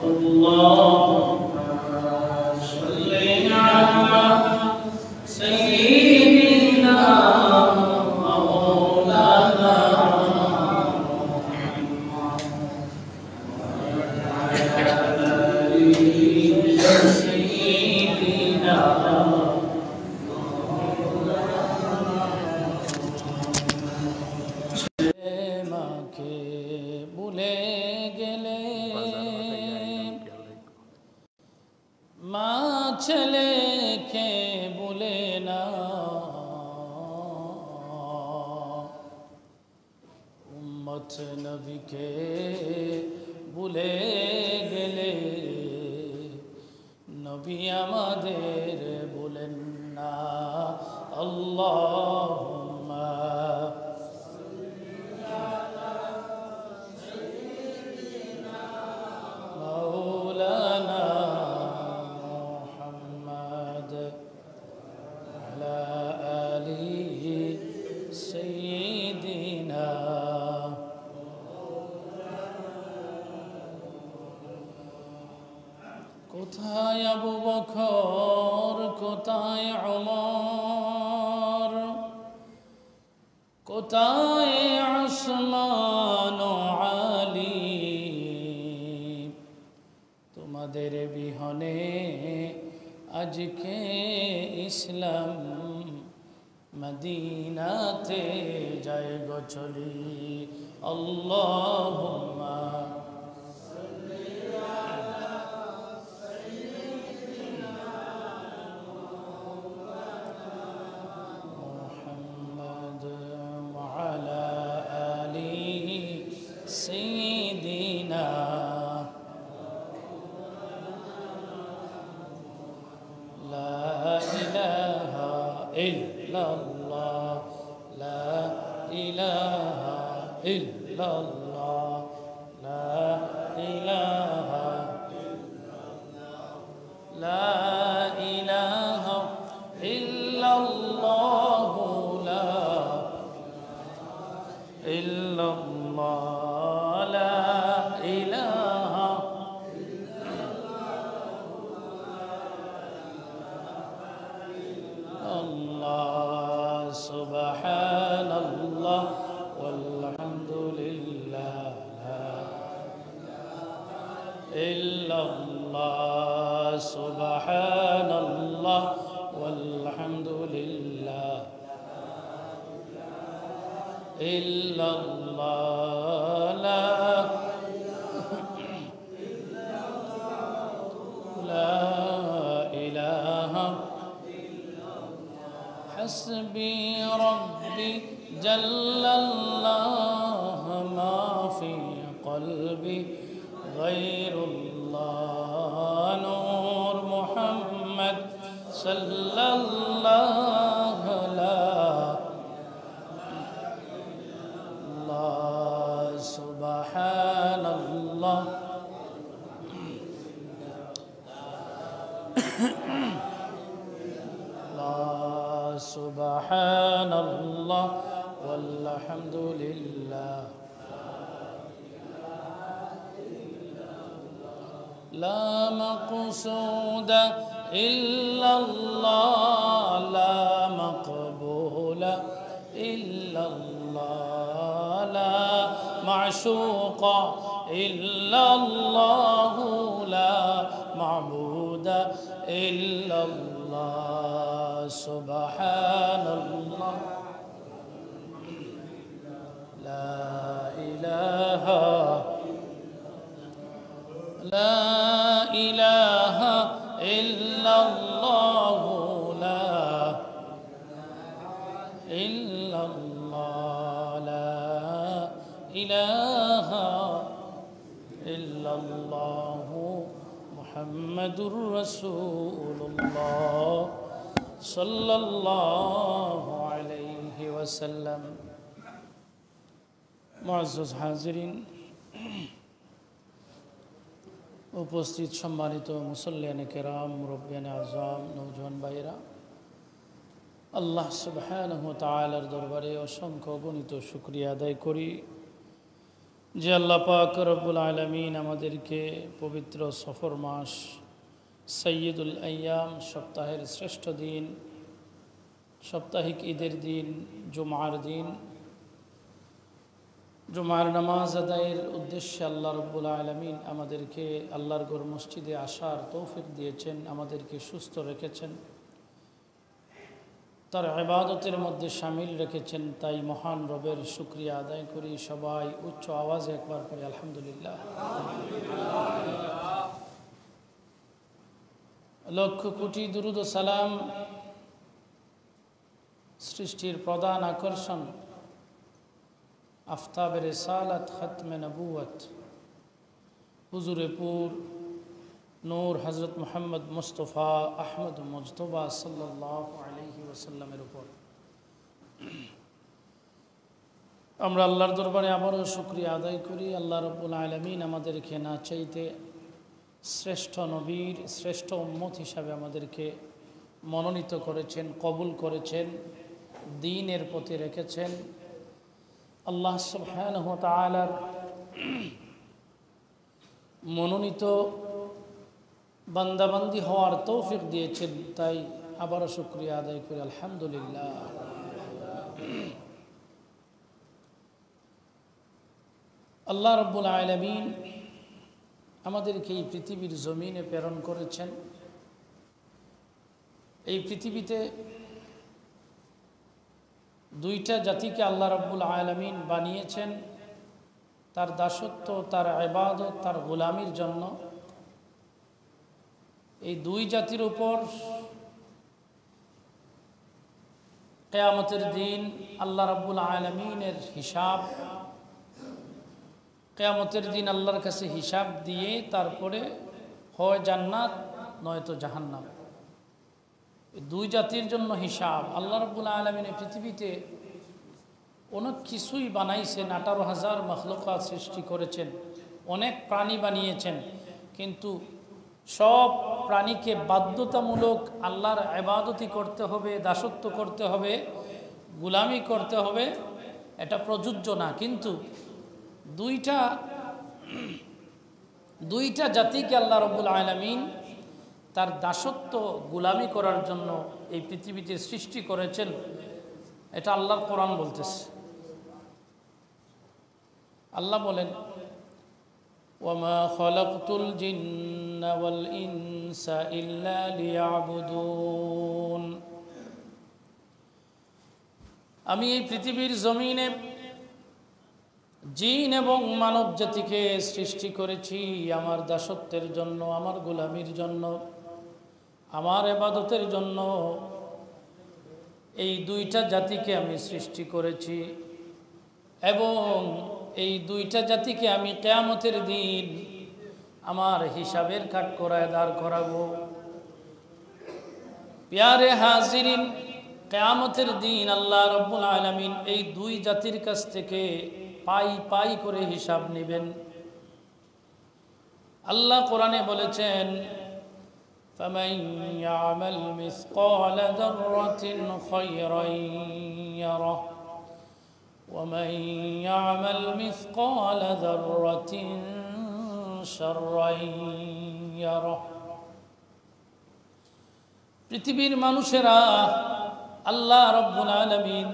اللهم صل على سيدنا مولانا ছেলেকে বলে না উম্মত নবীকে ভুলে গেলে নবী আমাদের বলেন না আল্লাহুম্মা কোথায় আবু বকর, কোথায় ওমর, কোথায় উসমান ও আলী, তোমাদের বিহনে আজকে ইসলাম মদিনাতে যায় গো চলি আল্লাহুম্মা حسبي ربي جل الله ما في قلبي غير الله نور محمد صلى الله الله سبحان الله سبحان الله والحمد لله لا مقصود إلا الله لا مقبول إلا الله لا معشوق إلا الله لا معبود إلا الله سبحان الله لا إله إلا الله لا إلا الله لا إله إلا الله محمد رسول الله صلى الله عليه وسلم মুআজ্জাজ হাজিরিন, উপস্থিত সম্মানিত মুসল্লিয়ানে কেরাম, মুরব্বিয়ানে আযম, নওজোয়ান ভাইরা, আল্লাহ সুবহানাহু ওয়া তাআলার দরবারে অসংখ্য গণিত শুকরিয়া আদায় করি। যে আল্লাহ পাক রব্বুল আলামিন আমাদেরকে পবিত্র সফর মাস সৈয়দুল আইয়াম সপ্তাহের শ্রেষ্ঠ দিন সাপ্তাহিক ঈদের দিন জুমার দিন জুমার নামাজ আদায়ের উদ্দেশ্যে আল্লাহ রব্বুল আলামিন আমাদেরকে আল্লাহর ঘর মসজিদে আসার তৌফিক দিয়েছেন, আমাদেরকে সুস্থ রেখেছেন, তার ইবাদতের মধ্যে শামিল রেখেছেন। তাই মহান রবের শুকরিয়া আদায় করি। সবাই উচ্চ আওয়াজে একবার পড়ি আলহামদুলিল্লাহ। লক্ষ কোটি দুরুদ ও সালাম সৃষ্টির প্রধান আকর্ষণ আফতাবে রিসালাত খতমে নবুয়ত হুজুরে পুর নূর হযরত মুহাম্মদ মুস্তাফা আহমদ মুজতবা সাল্লাল্লাহু আলাইহি ওয়াসাল্লামের উপর আমরা আল্লাহর দরবারে আবারও শুকরিয়া আদায় করি। আল্লাহ রাব্বুল আলামিন আমাদেরকে না চাইতে শ্রেষ্ঠ নবীর শ্রেষ্ঠ উম্মত হিসাবে আমাদেরকে মনোনীত করেছেন, কবুল করেছেন, দ্বীনের পথে রেখেছেন। আল্লাহ সুবহানাহু ওয়া তাআলার মনোনীত বান্দাবান্দি হওয়ার তৌফিক দিয়েছেন, তাই আবারও শুকরিয়া আদায় করি আলহামদুলিল্লাহ। আল্লাহ রাব্বুল আলামিন আমাদেরকে এই পৃথিবীর জমিনে প্রেরণ করেছেন। এই পৃথিবীতে দুইটা জাতিকে আল্লাহ রাব্বুল আলামিন বানিয়েছেন তার দাসত্ব, তার ইবাদত, তার গোলামির জন্য। এই দুই জাতির উপর কিয়ামতের দিন আল্লাহ রাব্বুল আলামিনের হিসাব, কিয়ামতের দিন আল্লাহর কাছে হিসাব দিয়ে তারপরে হয় জান্নাত নয়তো জাহান্নাম। দুই জাতির জন্য হিসাব। আল্লাহ রাব্বুল আলামিন এই পৃথিবীতে অনেক কিছুই বানাইছেন, 18,000 মাখলুকাত সৃষ্টি করেছেন, অনেক প্রাণী বানিয়েছেন, কিন্তু সব প্রাণীকে বাধ্যতামূলক আল্লাহর ইবাদতি করতে হবে, দাসত্ব করতে হবে, গোলামি করতে হবে, এটা প্রযোজ্য না। কিন্তু দুইটা জাতিকে আল্লাহ রাব্বুল আলামিন তার দাসত্ব গোলামি করার জন্য এই পৃথিবীতে সৃষ্টি করেছেন। এটা আল্লাহর কোরআন বলতেছে। আল্লাহ বলেন, ওয়ামা খালাকতুল জিন্না ওয়াল ইনসা ইল্লা লিয়াবুদুন। আমি এই পৃথিবীর জমিনে জিন এবং মানব জাতিকে সৃষ্টি করেছি আমার দাসত্বের জন্য, আমার গোলামির জন্য, আমার ইবাদতের জন্য। এই দুইটা জাতিকে আমি সৃষ্টি করেছি এবং এই দুইটা জাতিকে আমি কিয়ামতের দিন আমার হিসাবের কাঠগড়ায় দাঁড় করাবো। প্যারে হাজিরিন, কিয়ামতের দিন আল্লাহ রাব্বুল আলামিন এই দুই জাতির কাছ থেকে পাই পাই করে হিসাব নেবেন। আল্লাহ কোরআনে বলেছেন, ফামান ইয়ামাল মিসকালা যাররাতিন খায়রান ইয়ারাহ ওয়া মান ইয়ামাল মিসকালা যাররাতিন শাররান ইয়ারাহ। পৃথিবীর মানুষেরা আল্লাহ রাব্বুল আলামিন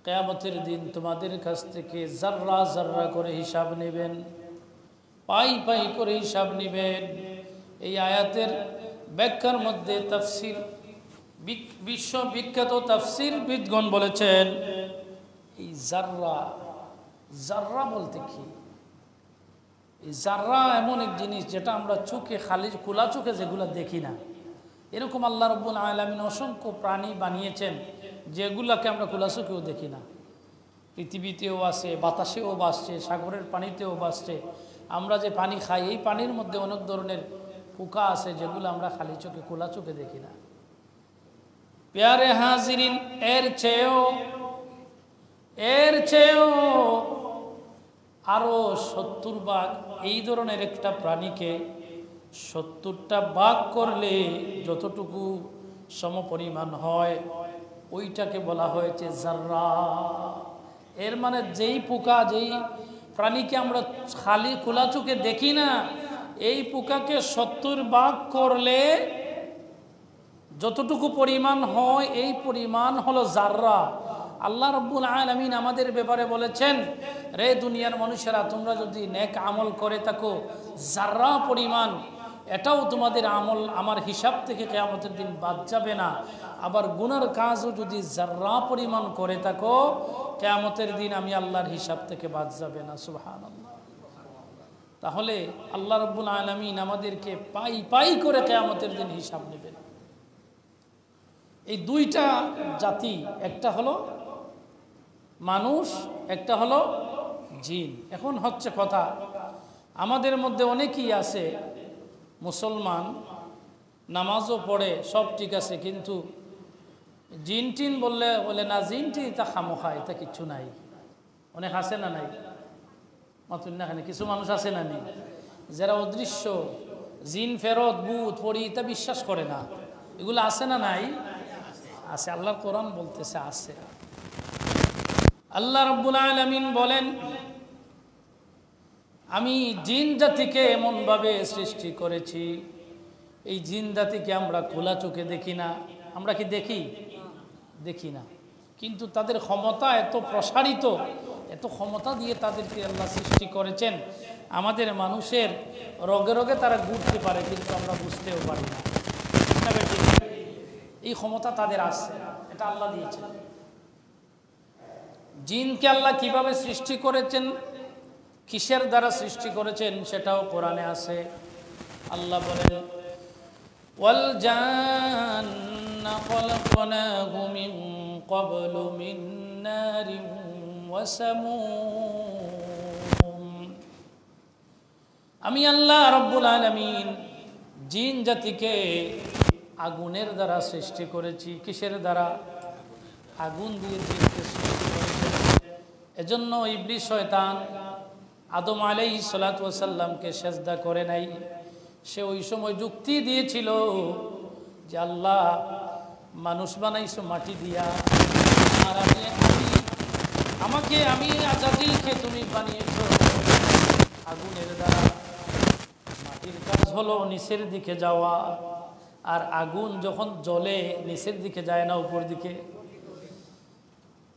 কিয়ামতের দিন তোমাদের কাছ থেকে জাররা জাররা করে হিসাব নেবেন, পাই পাই করে হিসাব নেবেন। এই আয়াতের ব্যাখ্যার মধ্যে তাফসীর বিশ্ববিখ্যাত তাফসীর বিদগণ বলেছেন, এই জাররা জাররা বলতে কি? এই জাররা এমন এক জিনিস যেটা আমরা চোখে খালি খোলা চোখে যেগুলো দেখি না, এরকম আল্লাহ রাব্বুল আলামিন অসংখ্য প্রাণী বানিয়েছেন যেগুলোকে আমরা খোলা চোখেও দেখি না। পৃথিবীতেও আছে, বাতাসেও বাসছে, সাগরের পানিতেও বাসছে। আমরা যে পানি খাই এই পানির মধ্যে অনেক ধরনের পোকা আছে যেগুলো আমরা খালি চোখে খোলা চোখে দেখি না। প্যারে হাজিরিন, এর চেয়েও আরো 70 ভাগ এই ধরনের একটা প্রাণীকে 70টা ভাগ করলে যতটুকু সমপরিমাণ হয় ওইটাকে বলা হয়েছে জাররা। এর মানে যেই পোকা, যেই প্রাণীকে আমরা খালি খোলা চোখে দেখি না। এই পোকাকে 70 ভাগ করলে যতটুকু পরিমাণ হয় এই পরিমাণ হলো জাররা। আল্লাহ রাব্বুল আলামিন আমাদের ব্যাপারে বলেছেন, রে দুনিয়ার মানুষেরা, তোমরা যদি নেক আমল করে থাকো জাররা পরিমাণ, এটাও তোমাদের আমল আমার হিসাব থেকে কিয়ামতের দিন বাদ যাবে না। আবার গুনার কাজও যদি জাররা পরিমাণ করে থাকো কিয়ামতের দিন আমি আল্লাহর হিসাব থেকে বাদ যাবে না। সুবহানাল্লাহ। তাহলে আল্লাহ রাব্বুল আলামিন আমাদেরকে পাই পাই করে কিয়ামতের দিন হিসাব নেবেন। এই দুইটা জাতি, একটা হলো মানুষ, একটা হলো জিন। এখন হচ্ছে কথা, আমাদের মধ্যে অনেকেই আছে মুসলমান, নামাজও পড়ে, সব ঠিক আছে, কিন্তু জিন টিন বলে না, জিন টিন তা খামোখা, এটা কিচ্ছু নাই। অনেক আছে না নাই? মাতুন না, কিছু মানুষ আছে না নেই যারা অদৃশ্য জিন ফেরত ভূত পড়ি তা বিশ্বাস করে না। এগুলো আছে না নাই? আছে। আল্লাহর কোরআন বলতেছে আছে। আল্লাহ রাব্বুল আলামিন বলেন, আমি জিন জাতিকে এমনভাবে সৃষ্টি করেছি, এই জিন জাতিকে আমরা খোলা চোখে দেখি না। আমরা কি দেখি? দেখি না, কিন্তু তাদের ক্ষমতা এত প্রসারিত, এত ক্ষমতা দিয়ে তাদেরকে আল্লাহ সৃষ্টি করেছেন। আমাদের মানুষের রোগে রোগে তারা ঘুরতে পারে, কিন্তু আমরা বুঝতেও পারি না। এই ক্ষমতা তাদের আছে, এটা আল্লাহ দিয়েছেন। জিনকে আল্লাহ কিভাবে সৃষ্টি করেছেন, কিসের দ্বারা সৃষ্টি করেছেন, সেটাও কোরআনে আছে। আল্লাহ বলেন, ওয়াল জান্না খলাকনাহু মিন ক্বাবলু মিন নারিন ওয়া সামূম। আমি আল্লাহ রাব্বুল আলামিন জিন জাতিকে আগুনের দ্বারা সৃষ্টি করেছি। কিসের দ্বারা? আগুন দিয়ে জিনকে সৃষ্টি করেছেন। এজন্য ইবলিস শয়তান আদম আলাইহিস সালাতু ওয়াস সালামকে সেজদা করে নাই। সে ওই সময় যুক্তি দিয়েছিল যে আল্লাহ মানুষ বানাইছো মাটি দিয়া, আর আমি আজাজিলকে তুমি বানিয়েছো আগুনের দ্বারা। মাটির কাজ হলো নিচের দিকে যাওয়া, আর আগুন যখন জ্বলে নিচের দিকে যায় না, উপর দিকে।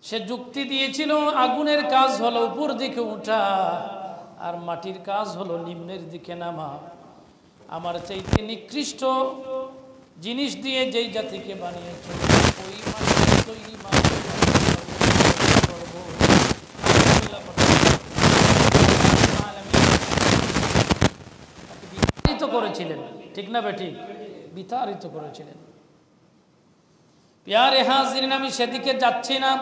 সে যুক্তি দিয়েছিল আগুনের কাজ হলো উপর দিকে উঠা, আর মাটির কাজ হলো নিম্নের দিকে নামা। আমার চাইতে নিকৃষ্ট জিনিস দিয়ে যেই জাতিকে বানিয়েছ, ওই মানুষের তৈরি মানুষ বিতাড়িত করেছিলেন। ঠিক না বেঠিক? বিতাড়িত করেছিলেন। প্যারে হাজিরিন, আমি সেদিকে যাচ্ছি না।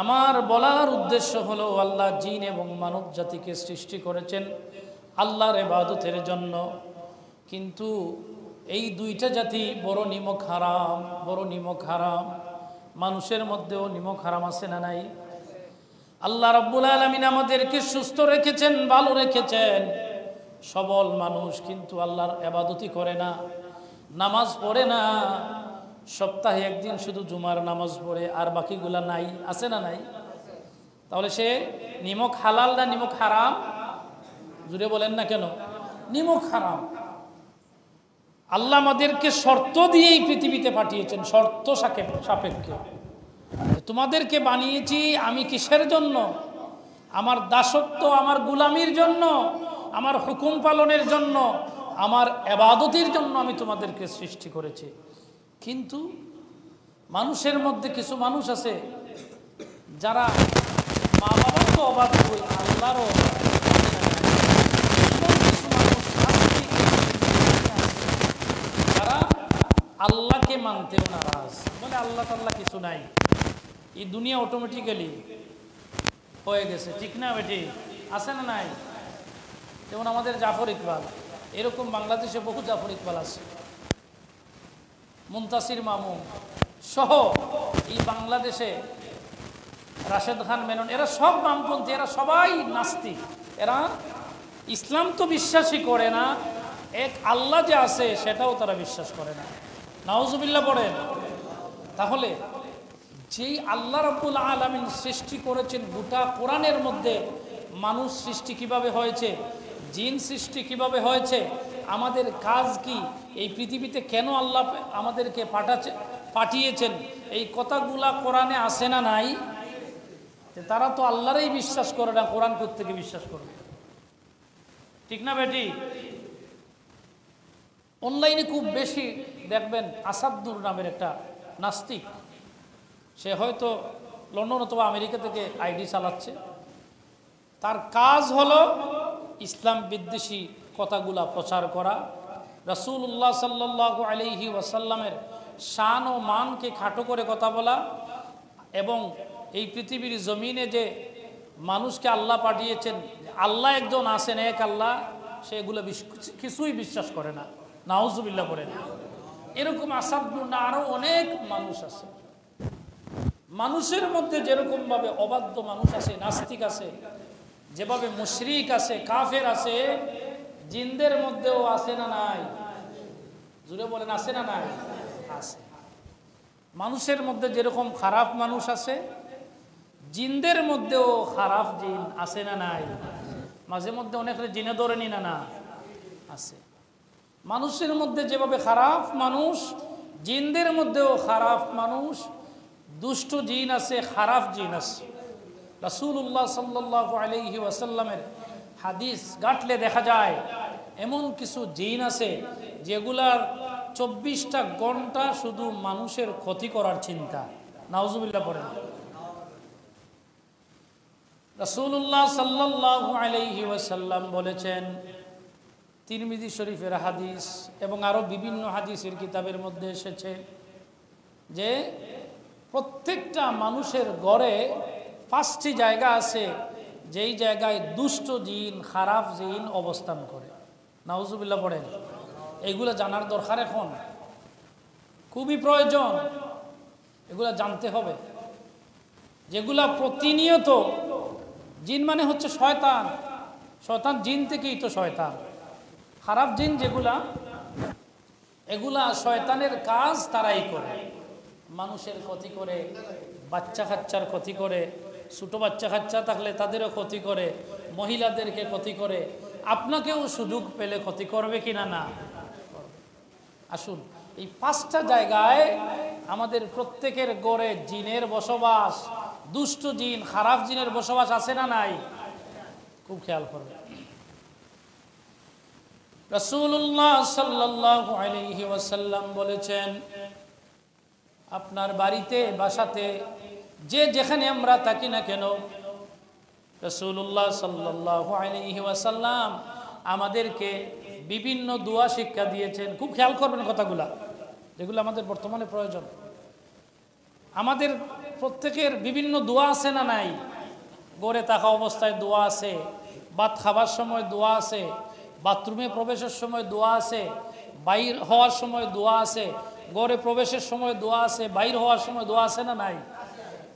আমার বলার উদ্দেশ্য হলো, আল্লাহ জিন এবং মানব জাতিকে সৃষ্টি করেছেন আল্লাহর ইবাদতের জন্য, কিন্তু এই দুইটা জাতি বড় নিমক হারাম, বড় নিমক হারাম। মানুষের মধ্যেও নিমক হারাম আছে না নাই? আল্লাহ রাব্বুল আলামিন আমাদেরকে সুস্থ রেখেছেন, ভালো রেখেছেন, সবল মানুষ, কিন্তু আল্লাহর ইবাদতই করে না, নামাজ পড়ে না। সপ্তাহে একদিন শুধু জুমার নামাজ পড়ে, আর বাকিগুলা নাই। আছে না নাই? তাহলে সে নিমক হালাল না নিমক হারাম? জুড়ে বলেন না কেন? নিমক হারাম। আল্লাহ আমাদেরকে শর্ত দিয়েই পৃথিবীতে পাঠিয়েছেন, শর্ত সাপেক্ষে। তোমাদেরকে বানিয়েছি আমি কিসের জন্য? আমার দাসত্ব, আমার গুলামির জন্য, আমার হুকুম পালনের জন্য, আমার ইবাদতের জন্য আমি তোমাদেরকে সৃষ্টি করেছি। কিন্তু মানুষের মধ্যে কিছু মানুষ আছে যারা মা বাবাকে অবাধ্য, আল্লাহরও। যারা আল্লাহকে মানতেও নারাজ, বলে আল্লাহ তাল্লাহ কিছু নাই, এই দুনিয়া অটোমেটিক্যালি হয়ে গেছে। ঠিক না বেটি? আছে না নাই? যেমন আমাদের জাফর ইকবাল, এরকম বাংলাদেশে বহু জাফর ইকবাল আছে, মুনতাসির মামুন সহ এই বাংলাদেশে রাশেদ খান মেনন, এরা সব বামপন্থী, এরা সবাই নাস্তিক। এরা ইসলাম তো বিশ্বাসই করে না, এক আল্লাহ যে আছে সেটাও তারা বিশ্বাস করে না। নাউজুবিল্লাহ পড়েন। তাহলে যেই আল্লাহ রাব্বুল আলামিন সৃষ্টি করেছেন গোটা কোরআনের মধ্যে মানুষ সৃষ্টি কিভাবে হয়েছে, জিন সৃষ্টি কিভাবে হয়েছে, আমাদের কাজ কি, এই পৃথিবীতে কেন আল্লাহ আমাদেরকে পাঠিয়েছেন, এই কথাগুলা কোরআনে আসে না নাই? তারা তো আল্লাহরই বিশ্বাস করে না, কোরআন কোত্থেকে বিশ্বাস করবে? ঠিক না বেটি? অনলাইনে খুব বেশি দেখবেন আসাদুর নামের একটা নাস্তিক, সে হয়তো লন্ডন অথবা আমেরিকা থেকে আইডি চালাচ্ছে। তার কাজ হলো ইসলাম বিদ্বেষী কথাগুলা প্রচার করা, রাসূলুল্লাহ সাল্লাল্লাহু আলাইহি ওয়াসাল্লামের শান ও মানকে খাটো করে কথা বলা, এবং এই পৃথিবীর জমিনে যে মানুষকে আল্লাহ পাঠিয়েছেন, আল্লাহ একজন আছেন, এক আল্লাহ, সেগুলো কিছুই বিশ্বাস করে না। নাউজুবিল্লাহ পড়ে না। এরকম আসাদুর না আরো অনেক মানুষ আছে। মানুষের মধ্যে যেরকম ভাবে অবাধ্য মানুষ আছে, নাস্তিক আছে, যেভাবে মুশরিক আছে, কাফের আছে, জিনদের মধ্যেও আছে না নাই? জুড়ে বলেন, আছে না নাই? আছে। মানুষের মধ্যে যেরকম খারাপ মানুষ আছে, জিনদের মধ্যেও খারাপ জিন আছে না নাই? মাঝে মধ্যে অনেক জিনে ধরে নি না? না, আছে। মানুষের মধ্যে যেভাবে খারাপ মানুষ, জিনদের মধ্যেও খারাপ মানুষ, দুষ্ট জিন আছে, খারাপ জিন আছে। রাসূলুল্লাহ সাল্লাল্লাহু আলাইহি ওয়াসাল্লামের হাদিস ঘাটলে দেখা যায় এমন কিছু জিন আছে যেগুলার 24টা ঘন্টা শুধু মানুষের ক্ষতি করার চিন্তা। নাউজুবিল্লাহ পড়েন। রাসূলুল্লাহ সাল্লাল্লাহু আলাইহি ওয়াসাল্লাম বলেছেন, তিরমিজি শরীফের হাদিস এবং আরো বিভিন্ন হাদিসের কিতাবের মধ্যে এসেছে যে প্রত্যেকটা মানুষের ঘরে 5টি জায়গা আছে যেই জায়গায় দুষ্ট জিন, খারাপ জিন অবস্থান করে। নাউজুবিল্লাহ পড়েন। এইগুলো জানার দরকার এখন, খুবই প্রয়োজন। এগুলা জানতে হবে, যেগুলা প্রতিনিয়ত, জিন মানে হচ্ছে শয়তান, শয়তান জিন থেকেই তো শয়তান। খারাপ জিন যেগুলা, এগুলা শয়তানের কাজ তারাই করে, মানুষের ক্ষতি করে, বাচ্চা কাচ্চার ক্ষতি করে, ছোট বাচ্চা কাচ্চা থাকলে তাদেরও ক্ষতি করে, মহিলাদেরকে ক্ষতি করে, আপনাকেও সুযোগ পেলে ক্ষতি করবে কিনা? না। আসুন, এই 5টা জায়গায় আমাদের প্রত্যেকের গড়ে জিনের বসবাস, দুষ্ট জিন, খারাপ জিনের বসবাস আছে না নাই? খুব খেয়াল করবে। রাসূলুল্লাহ সাল্লাল্লাহু আলাইহি ওয়াসাল্লাম বলেছেন, আপনার বাড়িতে, বাসাতে, যে যেখানে আমরা থাকি না কেন, রাসূলুল্লাহ সাল্লাল্লাহু আলাইহি ওয়াসাল্লাম আমাদেরকে বিভিন্ন দোয়া শিক্ষা দিয়েছেন। খুব খেয়াল করবেন কথাগুলা, যেগুলো আমাদের বর্তমানে প্রয়োজন। আমাদের প্রত্যেকের বিভিন্ন দোয়া আছে না নাই? গড়ে থাকা অবস্থায় দোয়া আছে, ভাত খাবার সময় দোয়া আছে, বাথরুমে প্রবেশের সময় দোয়া আছে, বাইর হওয়ার সময় দোয়া আছে, ঘরে প্রবেশের সময় দোয়া আছে, বাইর হওয়ার সময় দোয়া আছে না নাই?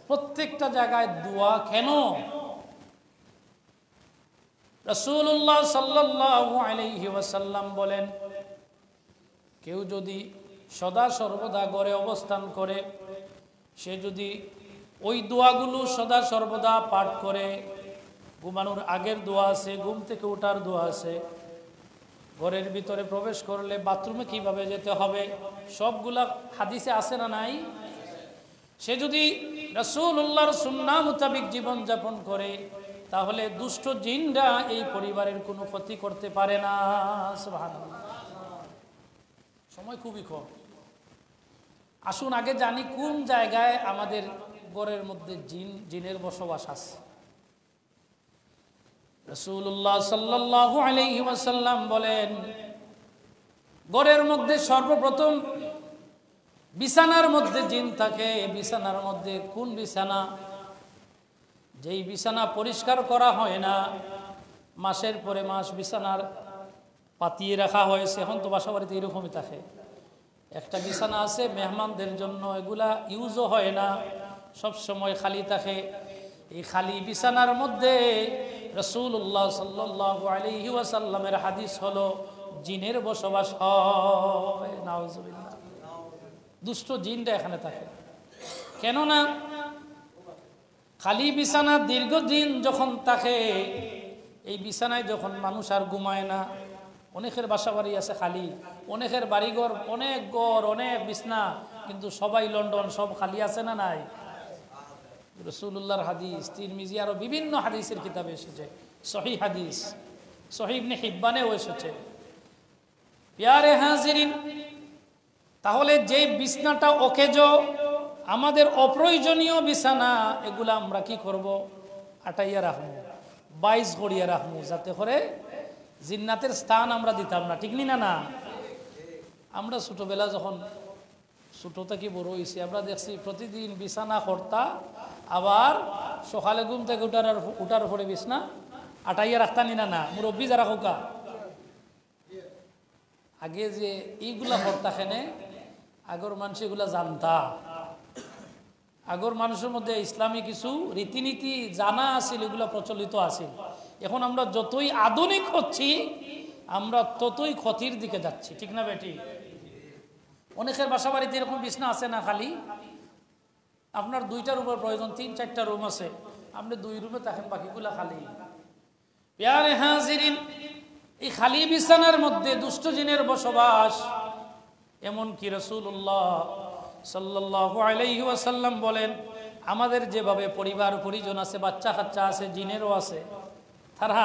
প্রত্যেকটা জায়গায় দোয়া কেন? রাসূলুল্লাহ সাল্লাল্লাহু আলাইহি ওয়াসাল্লাম বলেন, কেউ যদি সদা সর্বদা ঘরে অবস্থান করে, সে যদি ওই দোয়াগুলো সদা সর্বদা পাঠ করে, ঘুমানোর আগের দোয়া আছে, ঘুম থেকে ওঠার দোয়া আছে, ঘরের ভিতরে প্রবেশ করলে বাথরুমে কিভাবে যেতে হবে, সবগুলা হাদিসে আছে না নাই? সে যদি রাসূলুল্লাহর সুন্নাহ মোতাবেক জীবন যাপন করে, তাহলে দুষ্ট জিনরা এই পরিবারের কোনো ক্ষতি করতে পারে না। সুবহানাল্লাহ। সময় খুবই কম। আসুন আগে জানি কোন জায়গায় আমাদের ঘরের মধ্যে জিনের বসবাস আছে। রাসূলুল্লাহ সাল্লাল্লাহু আলাইহি ওয়াসাল্লাম বলেন, ঘরের মধ্যে সর্বপ্রথম বিছানার মধ্যে জিন থাকে। বিছানার মধ্যে কোন বিছানা? যেই বিছানা পরিষ্কার করা হয় না, মাসের পরে মাস বিছানার পাতিয়ে রাখা হয়েছে। এখন তো বাসা বাড়িতে এরকমই থাকে। একটা বিছানা আছে মেহমানদের জন্য, এগুলা ইউজও হয় না, সব সময় খালি থাকে। এই খালি বিছানার মধ্যে রাসূলুল্লাহ সাল্লাল্লাহু আলাইহি ওয়াসাল্লামের হাদিস হলো জিনের বসবাস হয়। নাউজুবিল্লাহ। দুষ্ট জিনটা এখানে থাকে। কেননা খালি বিছানা দীর্ঘদিন যখন থাকে, এই বিছানায় যখন মানুষ আর ঘুমায় না, অনেকের বাসা বাড়ি আছে খালি, অনেকের বাড়িঘর অনেক ঘর অনেক বিছনা, কিন্তু সবাই লন্ডন, সব খালি আছে না নাই? রাসূলুল্লাহর হাদিস, তিরমিজি আরো বিভিন্ন হাদিসের কিতাবে এসেছে, সহিহ হাদিস, সহিহ ইবনে হিব্বানেও এসেছে। প্যারে হাজিরিন, তাহলে যে বিছনাটা অকেজ, আমাদের অপ্রয়োজনীয় বিছানা, এগুলা আমরা কি করব? আটাইয়া রাখবো, 22 গড়িয়া রাখবো, যাতে করে জিন্নাতের স্থান আমরা দিতাম না, ঠিক না? না, আমরা ছোটবেলা যখন ছোট থেকে বড় হয়েছি, আমরা দেখছি প্রতিদিন বিছানা কর্তা, আবার সকালে ঘুম থেকে উঠার পরে বিছনা আটাইয়া রাখতানি না? না, মুরব্বী যারা হোকা আগে যে এইগুলা কর্তা খেনে, আগর মানুষ এগুলা জানতা, আগর মানুষের মধ্যে ইসলামী কিছু রীতিনীতি জানা আছিল, এগুলা প্রচলিত আছিল। এখন আমরা যতই আধুনিক হচ্ছি, আমরা ততই ক্ষতির দিকে যাচ্ছি, ঠিক না বেটি? অনেকের বাসা বাড়িতে এরকম বিছনা আছে না, খালি আপনার 2টা রুমের প্রয়োজন, 3-4টা রুম আছে, আপনি 2 রুমে থাকেন, বাকিগুলা খালি। প্যারে হাজিরিন, এই খালি বিছানার মধ্যে দুষ্ট জিনের বসবাস। এমন কি রাসূলুল্লাহ সাল্লাল্লাহু আলাইহি ওয়াসাল্লাম বলেন, আমাদের যেভাবে পরিবার পরিজন আছে, বাচ্চা কাচ্চা আছে, জিনেরও আছে, তারা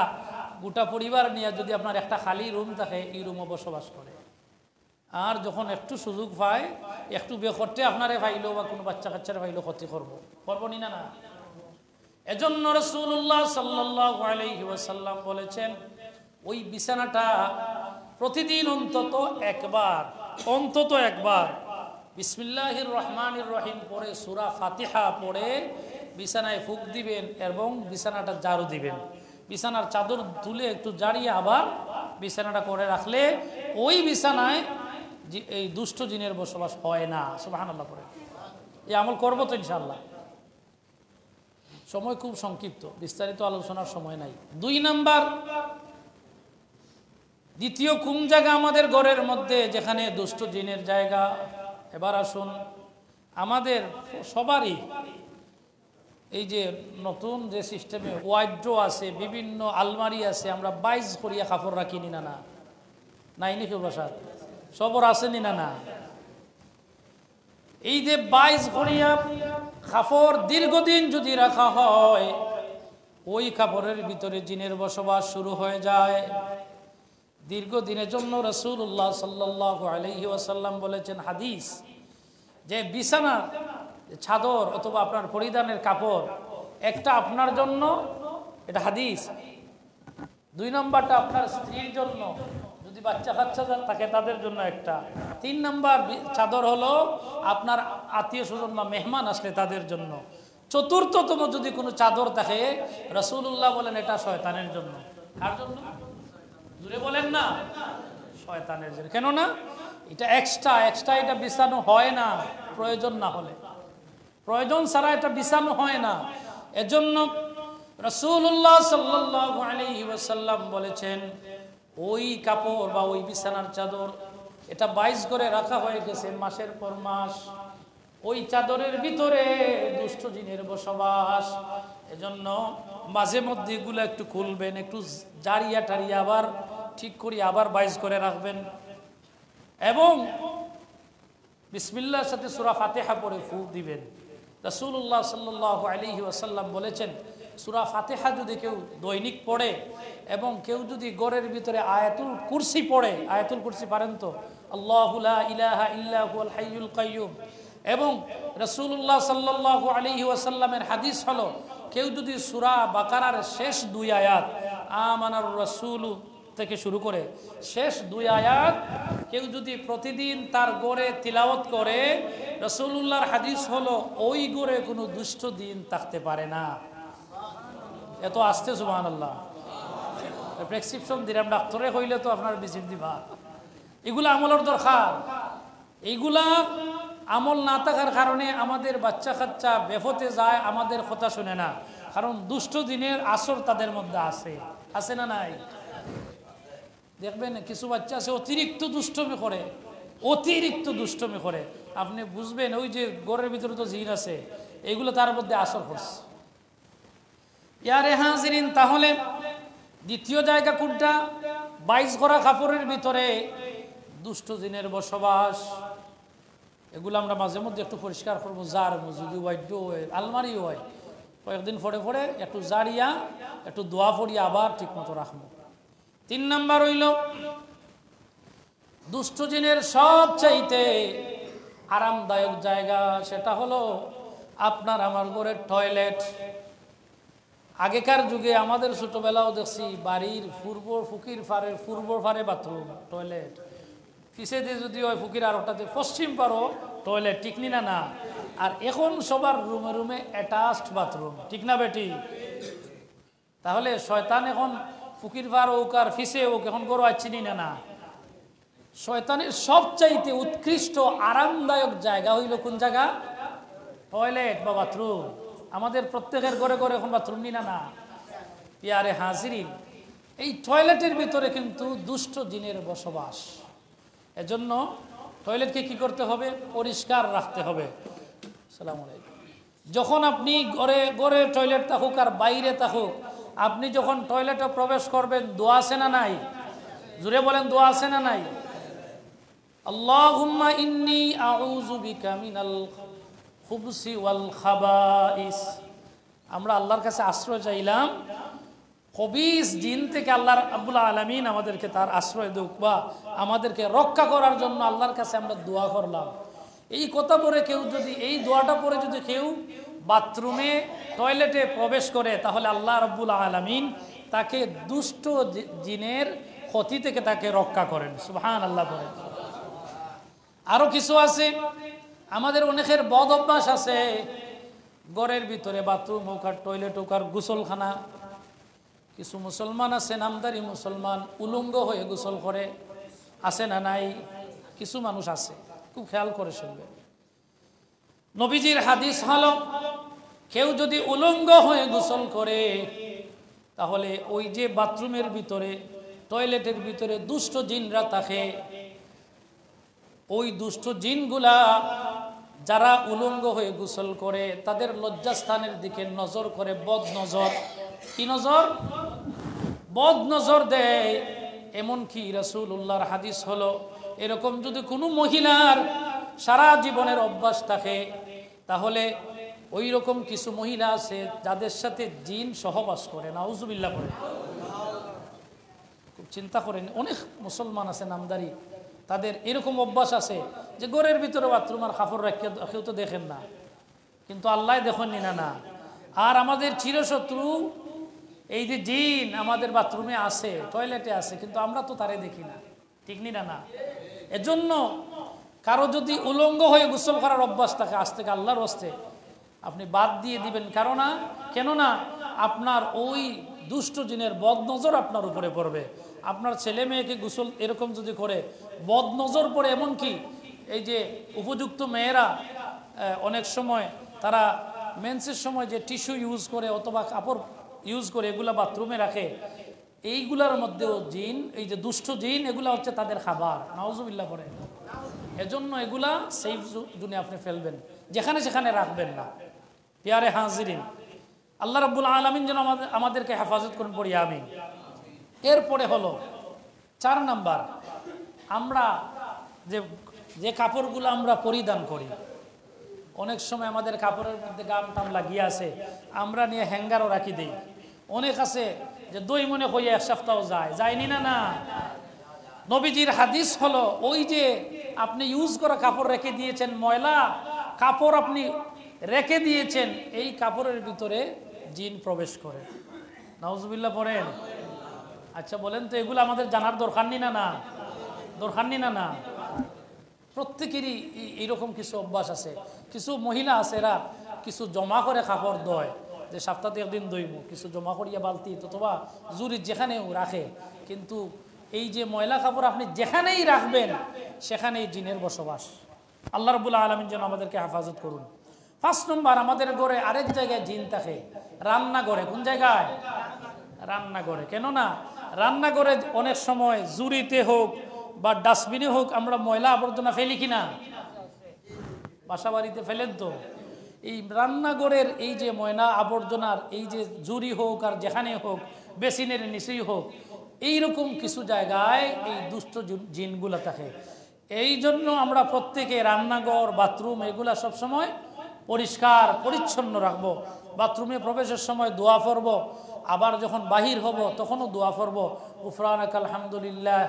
গোটা পরিবার নিয়ে যদি আপনার একটা খালি রুম থাকে, এই রুমে বসবাস করে। আর যখন একটু সুযোগ পায়, একটু বেখরতে আপনারে পাইলো বা কোনো বাচ্চা কাচ্চারে পাইলো, ক্ষতি করবো নি না? না, এজন্য রাসূলুল্লাহ সাল্লাল্লাহু আলাইহি ওয়াসাল্লাম বলেছেন, ওই বিছানাটা প্রতিদিন অন্তত একবার বিসমিল্লাহির রহমানির রহিম পড়ে, সূরা ফাতিহা পড়ে বিছানায় ফুঁক দিবেন এবং বিছানাটা ঝাড়ু দিবেন। বিছানার চাদর তুলে একটু ঝাড়িয়ে আবার বিছানাটা করে রাখলে ওই বিছানায় এই দুষ্ট জিনের বসবাস হয় না। সুবহানাল্লাহ পড়ে এই আমল করবো তো ইনশাআল্লাহ। সময় খুব সংক্ষিপ্ত, বিস্তারিত আলোচনার সময় নাই। 2 নাম্বার, দ্বিতীয় কোন জায়গা আমাদের ঘরের মধ্যে যেখানে দুষ্ট জিনের জায়গা? এবার আসুন, আমাদের সবারই এই যে নতুন যে সিস্টেমে ওয়াইড্রো আছে, বিভিন্ন আলমারি আছে, আমরা 22 করিয়া কাপড় রাখি নি? না, নাই নাকি বাসার সবর আছে নি? না, এই যে 22 করিয়া কাপড় দীর্ঘদিন যদি রাখা হয়, ওই কাপড়ের ভিতরে জিনের বসবাস শুরু হয়ে যায়। দীর্ঘদিনের জন্য রাসূলুল্লাহ সাল্লাল্লাহু আলাইহি ওয়াসাল্লাম বলেছেন, হাদিস, যে বিছানা চাদর অথবা আপনার পরিধানের কাপড় একটা আপনার জন্য, এটা হাদিস। 2 নম্বরটা আপনার স্ত্রীর জন্য, যদি বাচ্চা কাচ্চা থাকে তাদের জন্য একটা। 3 নম্বর চাদর হলো আপনার আত্মীয় স্বজন বা মেহমান আসলে তাদের জন্য। চতুর্থতম যদি কোনো চাদর থাকে, রাসূলুল্লাহ বলেন এটা শয়তানের জন্য। কার জন্য? জুড়ে বলেন না, শয়তানের জন্য। কেন না? এটা এক্সট্রা এটা বিছানো হয় না, প্রয়োজন না হলে, প্রয়োজন ছাড়া এটা বিছানো হয় না। এজন্য রাসূলুল্লাহ সাল্লাল্লাহু আলাইহি ওয়াসাল্লাম বলেছেন, ওই কাপড় বা ওই বিছানার চাদর এটা 22 করে রাখা হয়ে গেছে মাসের পর মাস, ওই চাদরের ভিতরে দুষ্ট জিনের বসবাস। এজন্য মাঝে মধ্যে এগুলো একটু খুলবেন, একটু জারিয়া টারিয়া আবার ঠিক করি আবার 22 করে রাখবেন, এবং বিসমিল্লাহর সাথে সূরা ফাতিহা পড়ে ফুঁক দিবেন। রাসূলুল্লাহ সাল্লাল্লাহু আলাইহি ওয়াসাল্লাম বলেছেন, সূরা ফাতিহা যদি কেউ দৈনিক পড়ে এবং কেউ যদি ঘরের ভিতরে আয়াতুল কুরসি পড়ে, আয়াতুল কুরসি পারেন তো? আল্লাহু লা ইলাহা ইল্লা হুয়াল হাইয়ুল কাইয়্যুম। এবং রাসূলুল্লাহ সাল্লাল্লাহু আলাইহি ওয়াসাল্লামের হাদিস হলো, কেউ যদি সূরা বাকারার শেষ 2 আয়াত আমানার রাসূলু থেকে শুরু করে শেষ 2 আয়াত কেউ যদি প্রতিদিন তার ঘরে তিলাওয়াত করে, রাসূলুল্লাহর হাদিস হলো ওই ঘরে কোনো দুষ্ট দিন থাকতে পারে না। এত আসতে সুবহানাল্লাহ। প্রেসক্রিপশন দিলাম, ডাক্তারে হইলে তো আপনার ভিজিট দিবা। এগুলা আমলের দরকার। এইগুলা আমল না থাকার কারণে আমাদের বাচ্চা কাচ্চা বেফতে যায়, আমাদের কথা শুনে না, কারণ দুষ্ট দিনের আসর তাদের মধ্যে আছে না নাই? দেখবেন কিছু বাচ্চা আছে অতিরিক্ত দুষ্টমি করে, আপনি বুঝবেন ওই যে ঘরের ভিতরে তো জিন আছে, এইগুলো তার মধ্যে আসর করছে। ইয়ারে হাজিরিন, তাহলে দ্বিতীয় জায়গা কোনটা? 22 গড়া কাপড়ের ভিতরে দুষ্ট জিনের বসবাস। এগুলো আমরা মাঝে মধ্যে একটু পরিষ্কার করবো, জার যদি ওয়াইড হয়, আলমারি হয়, কয়েকদিন পরে পরে একটু জারিয়া একটু দোয়া পড়িয়া আবার ঠিক মতো রাখবো। 3 নাম্বার হইল দুষ্ট জিনের সবচাইতে আরামদায়ক জায়গা, সেটা হলো আপনার আমার ঘরের টয়লেট। আগেকার যুগে আমাদের ছোটবেলাও দেখছি বাড়ির ফুকির ফারের পূর্ব ফারে বাথরুম টয়লেট, পিছে দিয়ে যদি হয় ফুকির আর ওটাতে পশ্চিম পারো টয়লেট, ঠিক না না? আর এখন সবার রুমে রুমে অ্যাটাচড বাথরুম, ঠিক না বেটি? তাহলে শয়তান এখন ফুকির ফার হোক আর ফিসে হোক এখন গরু আচ্ছিনি না না? শয়তানের সবচাইতে উৎকৃষ্ট আরামদায়ক জায়গা হইল কোন জায়গা? টয়লেট বা বাথরুম। আমাদের প্রত্যেকের ঘরে ঘরে এখন বাথরুম নি না না? ইয়ারে হাজিরিন, এই টয়লেটের ভিতরে কিন্তু দুষ্ট জিনের বসবাস। এজন্য টয়লেটকে কি করতে হবে? পরিষ্কার রাখতে হবে। আসসালামু আলাইকুম। যখন আপনি ঘরে ঘরে টয়লেট থাকুক আর বাইরে থাকুক, আপনি যখন টয়লেটে প্রবেশ করবেন দোয়া আছে না নাই? জুড়ে বলেন, দোয়া আছে না নাই? আল্লাহুম্মা ইন্নী আউযু বিকা মিনাল খুবসি ওয়াল খাবাইস। আমরা আল্লাহর কাছে আশ্রয় চাইলাম খবিস জিন থেকে। আল্লাহ রাব্বুল আলামিন আমাদেরকে তার আশ্রয় দেখ বা আমাদেরকে রক্ষা করার জন্য আল্লাহর কাছে আমরা দোয়া করলাম। এই কথা পরে কেউ যদি, এই দোয়াটা পরে যদি কেউ বাথরুমে টয়লেটে প্রবেশ করে, তাহলে আল্লাহ রাব্বুল আলামিন তাকে দুষ্ট জিনের ক্ষতি থেকে তাকে রক্ষা করেন। সুবহানাল্লাহ বলেন। আরো কিছু আছে, আমাদের অনেকের বদ অভ্যাস আছে, ঘরের ভিতরে বাথরুম হোক আর টয়লেট হোক আর গোসলখানা। কিছু মুসলমান আছে, নামদারি মুসলমান, উলঙ্গ হয়ে গোসল করে, আছে না নাই? কিছু মানুষ আছে, খুব খেয়াল করে শুনবে। নবীজির হাদিস হলো, কেউ যদি উলঙ্গ হয়ে গোসল করে, তাহলে ওই যে বাথরুমের ভিতরে টয়লেটের ভিতরে দুষ্ট জিনরা থাকে, ওই দুষ্ট জিনগুলা যারা উলঙ্গ হয়ে গোসল করে তাদের লজ্জাস্থানের দিকে নজর করে, বদ নজর। কি নজর? বদ নজর দেয়। এমনকি রাসূলুল্লাহর হাদিস হলো, এরকম যদি কোনো মহিলার সারা জীবনের অভ্যাস থাকে, তাহলে ওই রকম কিছু মহিলা আছে যাদের সাথে জিন সহবাস করে। নাউজুবিল্লাহ করে। খুব চিন্তা করেন, অনেক মুসলমান আছে নামদারি, তাদের এরকম অভ্যাস আছে যে ঘরের ভিতরে বাথরুম আর কাপড় রাখিয়ে কেউ তো দেখেন না, কিন্তু আল্লাহ দেখেননি না না। আর আমাদের চিরশত্রু এই যে জিন আমাদের বাথরুমে আছে, টয়লেটে আছে, কিন্তু আমরা তো তারে দেখি না, ঠিক নি না না? এজন্য কারো যদি উলঙ্গ হয়ে গোসল করার অভ্যাস থাকে, আজ থেকে আল্লাহর হস্তে আপনি বাদ দিয়ে দিবেন। কেননা আপনার ওই দুষ্ট জিনের বদ নজর আপনার উপরে পড়বে। আপনার ছেলে মেয়েকে গোসল এরকম যদি করে, বদ নজর পড়ে। এমনকি এই যে উপযুক্ত মেয়েরা অনেক সময় তারা মেন্সের সময় যে টিস্যু ইউজ করে অথবা কাপড় ইউজ করে, এগুলা বাথরুমে রাখে, এইগুলার মধ্যেও জিন, এই যে দুষ্ট জিন, এগুলা হচ্ছে তাদের খাবার। নাউজুবিল্লাহ পড়ে। এজন্য এগুলা সেফ জোনে আপনি ফেলবেন, যেখানে সেখানে রাখবেন না। পিয়ারে হাজিরিন, আল্লাহ রাব্বুল আলামিন যেন আমাদেরকে হেফাজত করুন, পড়ি আমিন। এরপরে হলো 4 নাম্বার, আমরা যে কাপড়গুলো আমরা পরিধান করি, অনেক সময় আমাদের কাপড়ের মধ্যে গাম টাম লাগিয়ে আছে, আমরা নিয়ে হ্যাঙ্গারও রাখি দিই। অনেক আছে যে 2 মনে হয়ে 1 সপ্তাহ যায়নি না না? নবীজির হাদিস হলো, ওই যে আপনি ইউজ করা কাপড় রেখে দিয়েছেন, ময়লা কাপড় আপনি রেখে দিয়েছেন, এই কাপড়ের ভিতরে জিন প্রবেশ করে। নাউজুবিল্লাহ পড়েন। আচ্ছা বলেন তো, এগুলো আমাদের জানার দরকার নি না না? দরকার নি না না? প্রত্যেকেরই এইরকম কিছু অভ্যাস আছে। কিছু মহিলা আছে, এরা কিছু জমা করে কাপড় ধোয়, যে সপ্তাহে একদিন ধুইব, কিছু জমা করিয়া বালতি অথবা জুরি যেখানেও রাখে। কিন্তু এই যে ময়লা কাপড় আপনি যেখানেই রাখবেন, সেখানেই জিনের বসবাস। আল্লাহ রাব্বুল আলামিন যেন আমাদেরকে হেফাজত করুন। 5 নম্বর, আমাদের ঘরে আরেক জায়গায় জিন থাকে, রান্নাঘরে। কোন জায়গায়? রান্নাঘরে। কেননা রান্নাঘরে অনেক সময় জুরিতে হোক বা ডাস্টবিনে হোক আমরা ময়লা আবর্জনা ফেলি কিনা? বাসা বাড়িতে ফেলেন তো, এই রান্নাঘরের এই যে ময়লা আবর্জনার এই যে জুরি হোক আর যেখানে হোক, বেসিনের নিচেই হোক, এইরকম কিছু জায়গায় এই দুষ্ট জিনগুলা থাকে। এই জন্য আমরা প্রত্যেকে রান্নাঘর, বাথরুম এগুলা সবসময় পরিষ্কার পরিচ্ছন্ন রাখবো। বাথরুমে প্রবেশের সময় দোয়া পড়ব, আবার যখন বাহির হব তখনও দোয়া পড়ব, গুফরানাকা আলহামদুলিল্লাহ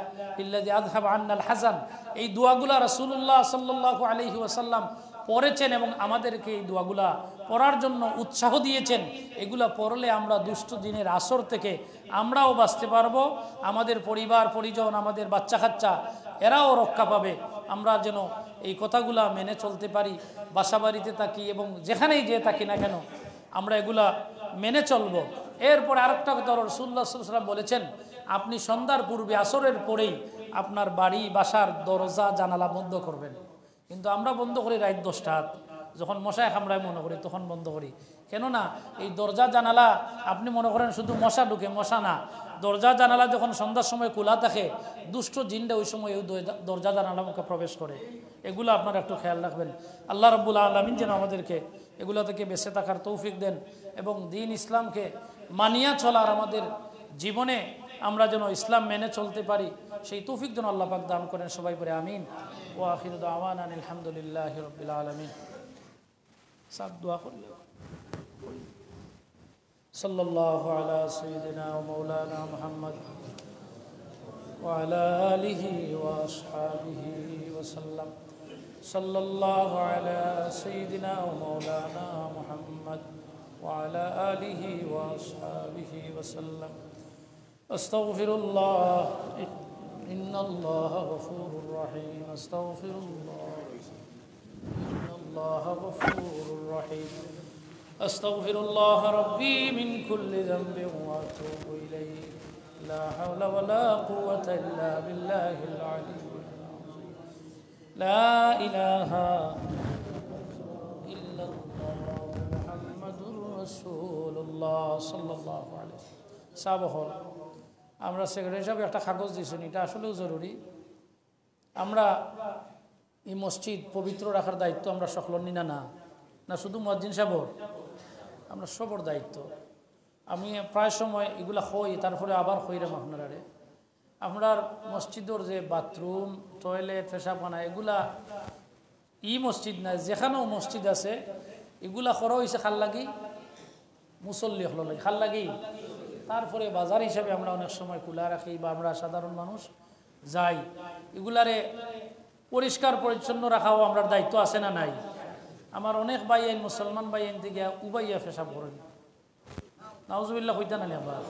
ইল্লাযী আযহাবা আন্নাল হাযান। এই দোয়াগুলা রাসূলুল্লাহ সাল্লাল্লাহু আলাইহি ওয়াসাল্লাম পড়েছেন এবং আমাদেরকে এই দোয়াগুলা পড়ার জন্য উৎসাহ দিয়েছেন। এগুলা পড়লে আমরা দুষ্ট দিনের আসর থেকে আমরাও বাঁচতে পারবো, আমাদের পরিবার পরিজন, আমাদের বাচ্চা কাচ্চা এরাও রক্ষা পাবে। আমরা যেন এই কথাগুলা মেনে চলতে পারি, বাসা বাড়িতে থাকি এবং যেখানেই যেয়ে থাকি না কেন আমরা এগুলা মেনে চলবো। এরপরে আরেকটা কথা রাসূলুল্লাহ সাল্লাল্লাহু আলাইহি ওয়াসাল্লাম বলেছেন, আপনি সন্ধ্যার পূর্বে আসরের পরেই আপনার বাড়ি বাসার দরজা জানালা বন্ধ করবেন। কিন্তু আমরা বন্ধ করি রাত 10টাত, যখন মশায় কামড়ায় মনে করি তখন বন্ধ করি। কেননা এই দরজা জানালা আপনি মনে করেন শুধু মশা ঢুকে, মশা না। দরজা জানালা যখন সন্ধ্যার সময় খোলা থাকে, দুষ্ট জিনটা ওই সময় ওই দরজা জানালা মুখে প্রবেশ করে। এগুলো আপনারা একটু খেয়াল রাখবেন। আল্লাহ রাব্বুল আলামিন যেন আমাদেরকে এগুলো থেকে বেঁচে থাকার তৌফিক দেন এবং দ্বীন ইসলামকে মানিয়া চলার, আমাদের জীবনে আমরা যেন ইসলাম মেনে চলতে পারি সেই তৌফিক যেন আল্লাহ পাক দান করেন। সবাই পড়ে আমিন। ওয়া আখিরু দাওয়ানা আলহামদুলিল্লাহি রাব্বিল আলামিন। সব দোয়া করলে সাল্লাল্লাহু আলা সাইয়্যিদিনা ওয়া মাওলানা মুহাম্মদ ওয়া আলা আলিহি ওয়া আসহাবিহি ওয়া সাল্লাম। সাল্লাল্লাহু আলা সাইয়্যিদিনা ওয়া মাওলানা মুহাম্মদ ওয়া আলা আলিহি ওয়া আসহাবিহি ওয়া সাল্লাম। আস্তাগফিরুল্লাহ ইন্নাল্লাহা গফুরুর রহিম। আস্তাগফিরুল্লাহ ইন্নাল্লাহা গফুরুর রহিম। আস্তাগফিরুল্লাহ রাব্বি মিন কুল্লি যামবিন ওয়া আতুবু ইলাইহি। লা হাওলা ওয়া লা কুওয়াতা ইল্লা বিল্লাহিল আলিয়্যিল আযীম। লা ইলাহা ইল্লাল্লাহ মুহাম্মাদুর রাসূলুল্লাহ সাল্লাল্লাহু আলাইহি ওয়াসাল্লাম। সাবহর আমরা সেক্রেটারি সাহেব একটা কাগজ দিয়েছেন, এটা আসলেও জরুরি। আমরা এই মসজিদ পবিত্র রাখার দায়িত্ব আমরা সকল নিনা না শুধু মুয়াজ্জিন সাহেবর, আমরা সবর দায়িত্ব। আমি প্রায় সময় এগুলা হই, তারপরে আবার হইরাম আপনারে। আপনার মসজিদের যে বাথরুম, টয়লেট, পেশাবখানা এগুলা মসজিদ নাই, যেখানেও মসজিদ আছে এগুলা করা হয়েছে খাল লাগি মুসল্লি হল লাগে, খাল লাগি। তারপরে বাজার হিসাবে আমরা অনেক সময় খোলা রাখি বা আমরা সাধারণ মানুষ যাই, এগুলারে পরিষ্কার পরিচ্ছন্ন রাখাও আমরা দায়িত্ব আছে না নাই? আমার অনেক ভাই আইন, মুসলমান ভাই আইন থেকে উবাইয়া পেশাব করেন, নাউজুবিল্লাহ হইতা না আবার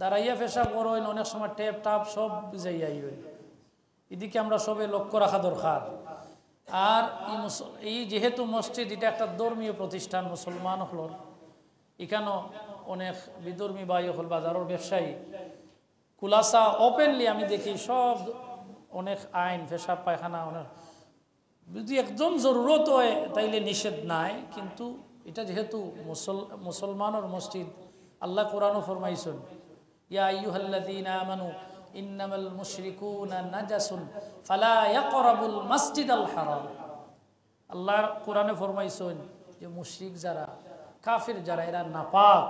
দাঁড়াইয়া পেশাব করেন, অনেক সময় টেপ টাপ সব বুঝাইয়া আইবেন। এদিকে আমরা সবে লক্ষ্য রাখা দরকার। আর এই যেহেতু মসজিদ এটা একটা ধর্মীয় প্রতিষ্ঠান, মুসলমান হল, এখানেও অনেক বিধর্মী ভাই হল, বাজারের ব্যবসায়ী কুলাসা ওপেনলি আমি দেখি সব অনেক আইন, পেশাব পায়খানা অনেক, যদি একদম জরুরত হয় তাইলে নিষেধ নাই। কিন্তু এটা যেহেতু মুসলমানের মসজিদ, আল্লাহ কোরআনও ফরমাইছেন, ইয়া আইয়ুহাল্লাযীনা আমানু ইন্নামাল মুশরিকুনা নাজাসুন ফালা ইয়াকরাবুল মাসজিদাল হারাম। আল্লাহ কোরআনে ফরমাইছেন যে মুশরিক যারা, কাফির যারা, এরা নাপাক,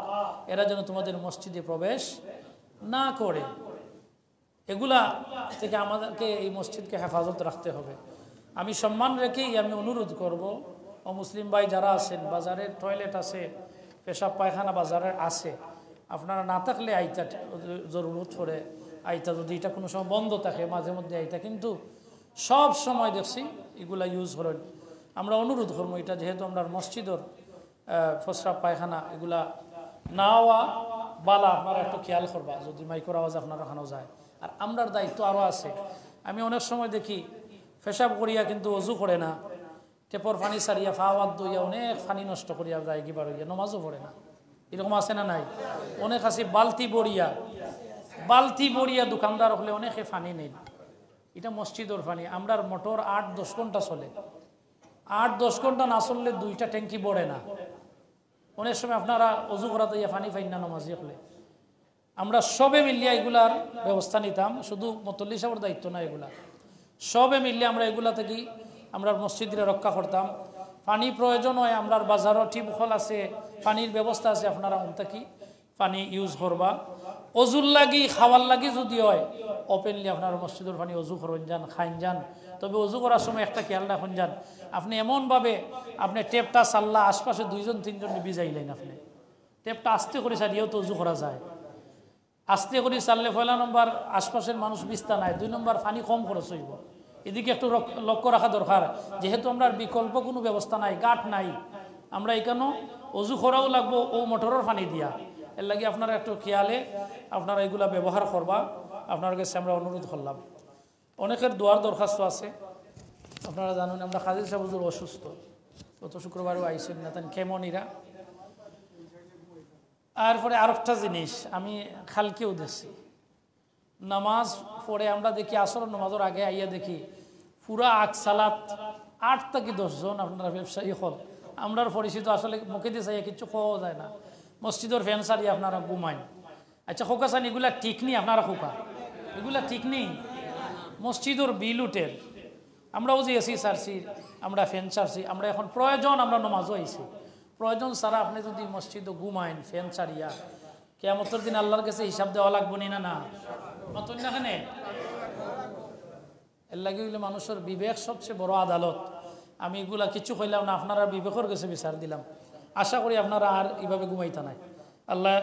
এরা যেন তোমাদের মসজিদে প্রবেশ না করে। এগুলা থেকে আমাদেরকে এই মসজিদকে হেফাজত রাখতে হবে। আমি সম্মান রেখেই আমি অনুরোধ করব, ও মুসলিম ভাই যারা আছেন, বাজারের টয়লেট আছে, পেশাব পায়খানা বাজারের আছে, আপনারা না থাকলে আইতা জরুরত পড়ে আইতা, যদি এটা কোনো সময় বন্ধ থাকে মাঝে মধ্যে আইতা, কিন্তু সব সময় দেখছি এগুলা ইউজ করেন। আমরা অনুরোধ করবো, এটা যেহেতু আমরা মসজিদের প্রস্রাব পায়খানা এগুলা নাওয়া বালা, আপনারা একটু খেয়াল করবা যদি মাইক্রোর আওয়াজ আপনার ওখানেও যায়। আর আমরার দায়িত্ব আরও আছে। আমি অনেক সময় দেখি পেশাব করিয়া কিন্তু অজু করে না, টেপর পানি সারিয়া ফাওয়াত দইয়া অনেক পানি নষ্ট করিয়া যায়, কিবার হইয়া নমাজও পড়ে না। এরকম আছে না নাই? অনেক আছে বালতি বড়িয়া দোকানদার হলে অনেকে পানি নেই। এটা মসজিদের পানি, আমরার মোটর 8-10 ঘন্টা চলে, 8-10 ঘন্টা না চললে 2টা ট্যাঙ্কি বড়ে না। অনেক সময় আপনারা অজু করা দইয়া পানি পাইন না নমাজি হলে। আমরা সবে মিলিয়া এগুলার ব্যবস্থা নিতাম, শুধু মুতল্লি সাহেবের দায়িত্ব না, এগুলা সবে মিলিয়ে আমরা এগুলা থেকে আমরা মসজিদে রক্ষা করতাম। পানি প্রয়োজন হয়, আমরার বাজারও টিউবওয়েল আছে, পানির ব্যবস্থা আছে, আপনারা অন্তে কি পানি ইউজ করবা। অজুর লাগি খাওয়ার লাগি যদি হয় ওপেনলি আপনার মসজিদের পানি অজু করেন যান, খাইন যান। তবে অজু করার সময় একটা খেয়াল রাখুন যান, আপনি এমনভাবে আপনি টেপটা চাল্লা আশপাশে 2জন 3জন ভিজাইলেন, আপনি টেপটা আস্তে করে চালিয়েও তো অজু করা যায়। আস্তে করে চাললে পয়লা নম্বর আশপাশের মানুষ বিস্তা নাই, 2 নম্বর পানি কম খরচ হইব। এদিকে একটু লক্ষ্য রাখা দরকার, যেহেতু আমরা বিকল্প কোনো ব্যবস্থা নাই, গাঁট নাই, আমরা এখানেও অজু করাও লাগবো ও মোটরের পানি দিয়া। এর লাগে আপনারা একটু খেয়ালে আপনারা এগুলা ব্যবহার করবা, আপনার কাছে আমরা অনুরোধ করলাম। অনেকের দোয়ার দরখাস্ত আছে, আপনারা জানেন আমরা কাজী সাহেব হুজুর অসুস্থ, গত শুক্রবারও আইসেন না, তেন কেমনিরা। এরপরে আরেকটা জিনিস আমি খালকেও দেখছি, নামাজ পড়ে আমরা দেখি আসর নামাজের আগে আইয়া দেখি পুরা আকসালাত 8 থেকে 10 জন আপনারা ব্যবসায়ী হল, আমরা পরিচিত আসলে মুখে দিয়ে চাইয়া কিছু খাওয়া যায় না, মসজিদের ফ্যান সারিয়ে আপনারা ঘুমাইন। আচ্ছা খোকা চান এগুলা ঠিক নেই, আপনারা খোকা এগুলা ঠিক নেই, মসজিদের বিল উঠের, আমরাও যে এসি সারছি, আমরা ফ্যান সারছি, আমরা এখন প্রয়োজন আমরা নমাজও আইছি, প্রয়োজন ছাড়া আপনি যদি মসজিদে ঘুমাইন ফ্যান সারিয়া, কিয়ামতের দিন আল্লাহর কাছে হিসাব দেওয়া লাগবো না না নতুন না কেন? এর লাগে হইলে মানুষের বিবেক সবচেয়ে বড় আদালত। আমি এগুলা কিছু কইলাম না, আপনারা বিবেকের কাছে বিচার দিলাম। আশা করি আপনারা আর এইভাবে ঘুমাইতা নাই। আল্লাহ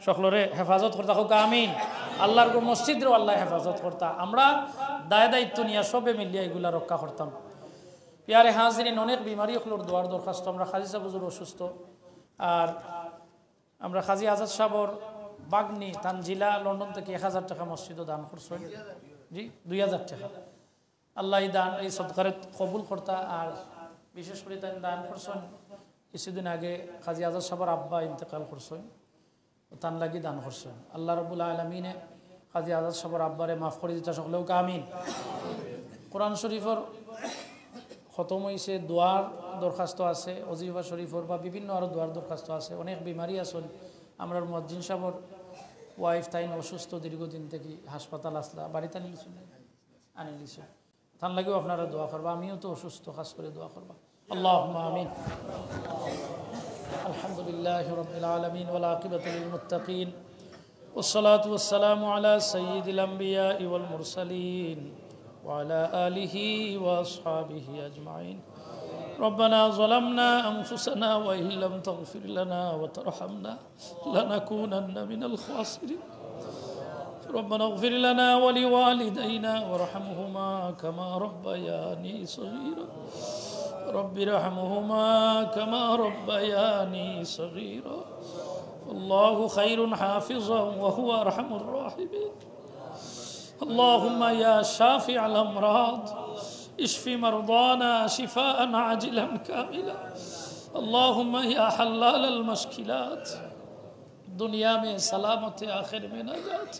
সকলরে হেফাজত করতা হোক, আমিন। আল্লাহর মসজিদেরও আল্লাহ হেফাজত করতা, আমরা দায় দায়িত্ব নিয়ে সবে মিলিয়ে এগুলা রক্ষা করতাম। পিয়ারে হাজিরিন, অনেক বিমারি হলোর দোয়ার দরখাস্ত। আমরা খাজি সাহেব হুজুর অসুস্থ, আর আমরা খাজি আজাদ সাহেবর বাগনি তানজিলা লন্ডন থেকে 1000 টাকা মসজিদও দান করছেন, জি 2000 টাকা। আল্লাহ এই দান এই সদকারে কবুল করতা। আর বিশেষ করে তাই দান করছেন কিছুদিন আগে খাজি আজাদ সাহেবর আব্বা ইন্তেকাল করছেন, তান লাগি দান করছেন। আল্লাহ রাব্বুল আলামিনে খাজি আজাদ সাহেবর আব্বারে মাফ করে দিতে সকলেও আমিন। কোরআন শরীফর খতম হয়েছে, দোয়ার দরখাস্ত আছে, ওজিফা শরীফর বা বিভিন্ন আরও দোয়ার দরখাস্ত আছে। অনেক বিমারি আছেন, আমরা মুয়াজ্জিন সাহেবর ওয়াইফ তাইন অসুস্থ দীর্ঘদিন থেকে, হাসপাতাল আসলা, বাড়িতে আনি লিছুন, তার লাগেও আপনারা দোয়া করবা। আমিও তো অসুস্থ, খাস করে দোয়া করবা। আল্লাহুম্মা আমিন। আলহামদুলিল্লাহি রাব্বিল আলামিন ওয়াল আকিবাতু লিল মুত্তাকিন ওয়াসসালাতু ওয়াসসালামু আলা সাইয়্যিদিল আমবিয়াই ওয়াল মুরসালিন وعلى آله وأصحابه أجمعين. ربنا ظلمنا أنفسنا وإن لم تغفر لنا وترحمنا لنكونن من الخاسرين. ربنا اغفر لنا ولوالدينا وارحمهما كما ربياني صغيرا. رب ارحمهما كما ربياني صغيرا. الله خير حافظا وهو أرحم الراحمين. اللهم يا شافع الأمراض اشف مرضانا شفاء عاجلا كاملا. اللهم يا حلال المشكلات दुनिया में सलामत आखिर में नजात.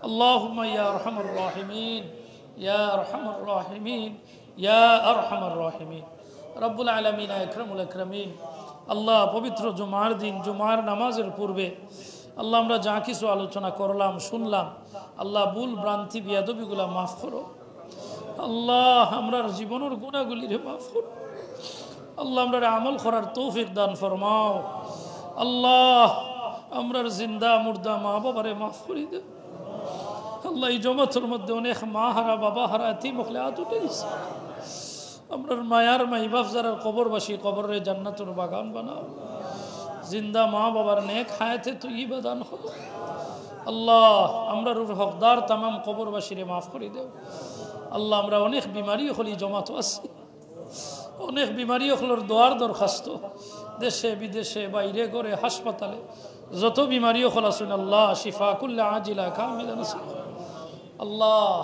اللهم يا أرحم الراحمين يا أرحم الراحمين يا أرحم الراحمين. رب العالمين أكرم الأكرمين. আল্লাহ পবিত্র জুমার দিন, জুমার নামাজের পূর্বে আল্লাহ আমরা যা কিছু আলোচনা করলাম শুনলাম, আল্লাহ ভুল ভ্রান্তি বিয়াদবিগুলা মাফ করো। আল্লাহ আমরার জীবনের গুণাগুলি রে মাফ করো। আল্লাহ আমরা আমল করার তৌফিক দান ফরমাও। আল্লাহ আমরার জিন্দা মুর্দা মা বাবারে মাফ করে দে। আল্লাহ এই জমাতের মধ্যে অনেক মা হারা বাবা হারা এতিম মুখলিয়াত উঠে গেছে। আমরার মায়ার মাই বাপ যারা কবরবাসী, কবরের জান্নাতের বাগান বানাও। জিন্দা মা বাবার নেক হায়াতে তুই ইবাদান হলো। আল্লাহ আমরার হকদার তামাম কবরবাসীরে মাফ করে দেও। আল্লাহ আমরা অনেক বিমারি হলি জমাত আছি, অনেক বিমারি হলোর দোয়ার দরখাস্ত, দেশে বিদেশে বাইরে ঘরে হাসপাতালে যত বিমারি হল আসুন আল্লাহ শিফা কুল্লা আজিলা কামিলা নসিব। আল্লাহ